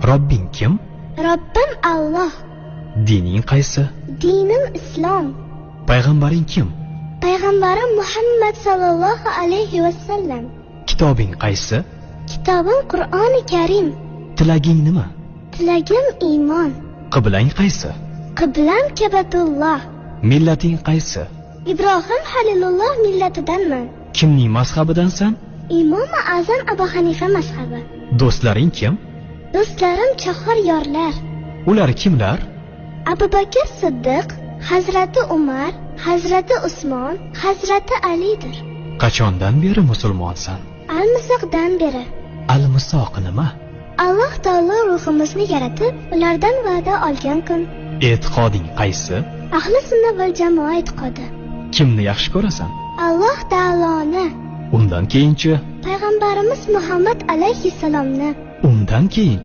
Robbing kim? Robbim Alloh. Dining qaysi? Dinim Islom. Payg'ambaring kim? Payg'ambarim Muhammad sallallohu alayhi va sallam. Kitobing qaysi? Kitobim Qur'oni Karim. Tilaging nima? Tilagim iymon. Qiblang qaysi? Qiblam Kabatulloh. Millating qaysi? Ibrohim Halilulloh millatidanman. Kimning mazhabidansan? Imom Azam Abu Hanifa mazhabi. Do'stlaring kim? Do'stlarim chahor yorlar. Ular kimlar? Abu Bakr Siddiq, Hazrati Umar, Hazrati Usmon, Hazrati Alidir. Qachondan beri musulmonsan? Al-Misoqdan beri. Al-Misoq nima? Alloh taolo ruhimizni yaratib, ulardan va'da olgan kun. E'tiqoding qaysi? Ahli sunna val jamoa e'tiqodi. Kimni yaxshi ko'rasan? Alloh taoloni. Undan keyinchi? Payg'ambarimiz Muhammad alayhissalomni. Undan keyin